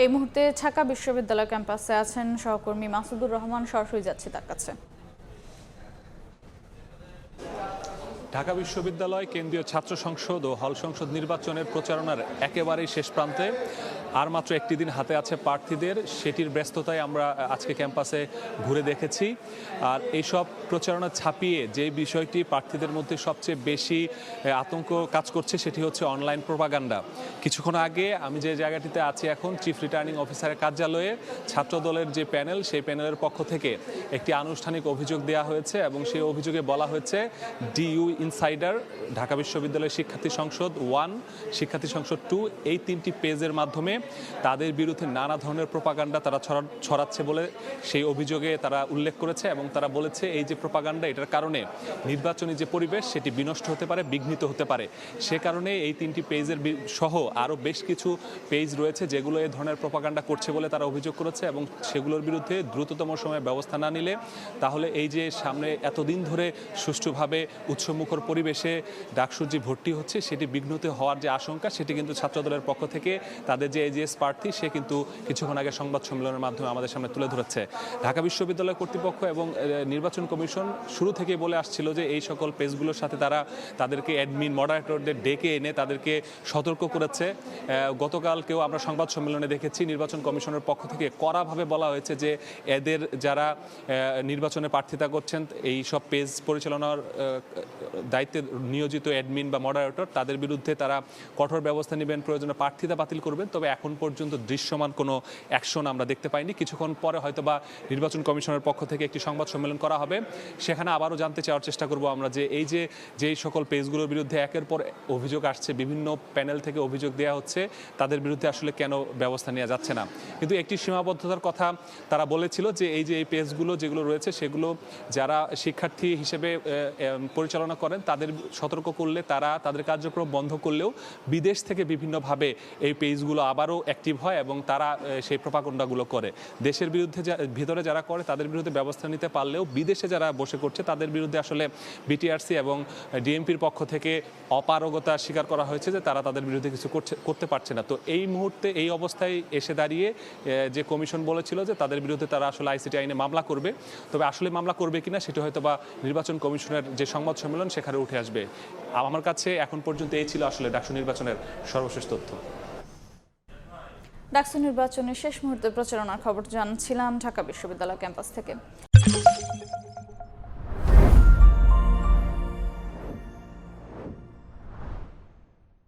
এই মুহূর্তে ঢাকা বিশ্ববিদ্যালয় ক্যাম্পাসে আছেন সহকর্মী মাসুদুর রহমান। সরাসরি যাচ্ছি তার কাছে। ঢাকা বিশ্ববিদ্যালয় কেন্দ্রীয় ছাত্র সংসদ ও হল সংসদ নির্বাচনের প্রচারণার একেবারেই শেষ প্রান্তে। আর মাত্র একটি দিন হাতে আছে প্রার্থীদের, সেটির ব্যস্ততায় আমরা আজকে ক্যাম্পাসে ঘুরে দেখেছি। আর এইসব প্রচারণা ছাপিয়ে যে বিষয়টি প্রার্থীদের মধ্যে সবচেয়ে বেশি আতঙ্ক কাজ করছে সেটি হচ্ছে অনলাইন প্রোপাগান্ডা। কিছুক্ষণ আগে আমি যে জায়গাটিতে আছি এখন, চিফ রিটার্নিং অফিসারের কার্যালয়ে ছাত্রদলের যে প্যানেল, সেই প্যানেলের পক্ষ থেকে একটি আনুষ্ঠানিক অভিযোগ দেওয়া হয়েছে এবং সেই অভিযোগে বলা হয়েছে ডিইউ ইনসাইডার, ঢাকা বিশ্ববিদ্যালয়ের শিক্ষার্থী সংসদ 1, শিক্ষার্থী সংসদ 2, এই 3টি পেজের মাধ্যমে তাদের বিরুদ্ধে নানা ধরনের প্রোপাগান্ডা তারা ছড়াচ্ছে বলে সেই অভিযোগে তারা উল্লেখ করেছে। এবং তারা বলেছে এই যে প্রোপাগান্ডা, এটার কারণে নির্বাচনী যে পরিবেশ সেটি বিনষ্ট হতে পারে, বিঘ্নিত হতে পারে। সে কারণে এই 3টি পেজের সহ আরও বেশ কিছু পেজ রয়েছে যেগুলো এই ধরনের প্রোপাগান্ডা করছে বলে তারা অভিযোগ করেছে। এবং সেগুলোর বিরুদ্ধে দ্রুততম সময়ে ব্যবস্থা না নিলে তাহলে এই যে সামনে এতদিন ধরে সুষ্ঠুভাবে উৎসবমুখর পরিবেশে ডাকসুজি ভর্তি হচ্ছে সেটি বিঘ্নিত হওয়ার যে আশঙ্কা, সেটি কিন্তু ছাত্রদলের পক্ষ থেকে তাদের যে এজিএস প্রার্থী সে কিন্তু কিছুক্ষণ আগে সংবাদ সম্মেলনের মাধ্যমে আমাদের সামনে তুলে ধরেছে। ঢাকা বিশ্ববিদ্যালয় কর্তৃপক্ষ এবং নির্বাচন কমিশন শুরু থেকেই বলে আসছিল যে এই সকল পেজগুলোর সাথে তারা তাদেরকে অ্যাডমিন মডারেটরদের ডেকে এনে তাদেরকে সতর্ক করেছে। গতকালকেও আমরা সংবাদ সম্মেলনে দেখেছি নির্বাচন কমিশনের পক্ষ থেকে কড়াভাবে বলা হয়েছে যে এদের যারা নির্বাচনে প্রার্থিতা করছেন, এই সব পেজ পরিচালনার দায়িত্বে নিয়োজিত অ্যাডমিন বা মডারেটর, তাদের বিরুদ্ধে তারা কঠোর ব্যবস্থা নেবেন, প্রয়োজনে প্রার্থিতা বাতিল করবেন। তবে এখন পর্যন্ত দৃশ্যমান কোনো অ্যাকশন আমরা দেখতে পাইনি। কিছুক্ষণ পরে হয়তোবা নির্বাচন কমিশনের পক্ষ থেকে একটি সংবাদ সম্মেলন করা হবে, সেখানে আবারও জানতে চাওয়ার চেষ্টা করব আমরা যে এই যে যেই সকল পেজগুলোর বিরুদ্ধে একের পর অভিযোগ আসছে, বিভিন্ন প্যানেল থেকে অভিযোগ দেওয়া হচ্ছে, তাদের বিরুদ্ধে আসলে কেন ব্যবস্থা নেওয়া যাচ্ছে না। কিন্তু একটি সীমাবদ্ধতার কথা তারা বলেছিল যে এই যে এই পেজগুলো যেগুলো রয়েছে সেগুলো যারা শিক্ষার্থী হিসেবে পরিচালনা করেন তাদের সতর্ক করলে, তারা তাদের কার্যক্রম বন্ধ করলেও বিদেশ থেকে বিভিন্নভাবে এই পেজগুলো আবারও অ্যাক্টিভ হয় এবং তারা সেই প্রোপাগান্ডাগুলো করে। দেশের বিরুদ্ধে ভিতরে যারা করে তাদের বিরুদ্ধে ব্যবস্থা নিতে পারলেও বিদেশে যারা বসে করছে তাদের বিরুদ্ধে আসলে বিটিআরসি এবং ডিএমপির পক্ষ থেকে অপারগতা স্বীকার করা হয়েছে যে তারা তাদের বিরুদ্ধে কিছু করতে পারছে না। তো এই মুহূর্তে এই অবস্থায় এসে দাঁড়িয়ে যে কমিশন বলেছিল যে তাদের বিরুদ্ধে তারা আসলে আইসিটি আইনে মামলা করবে, তবে আসলে মামলা করবে কিনা সেটা হয়তো বা নির্বাচন কমিশনের যে সংবাদ সম্মেলন সেখানে উঠে আসবে। আমার কাছে এখন পর্যন্ত এই ছিল আসলে ডাকসু নির্বাচনের সর্বশেষ তথ্য। ডাকসু নির্বাচনের শেষ মুহূর্তে প্রচারণার খবর জানছিলাম ঢাকা বিশ্ববিদ্যালয় ক্যাম্পাস থেকে।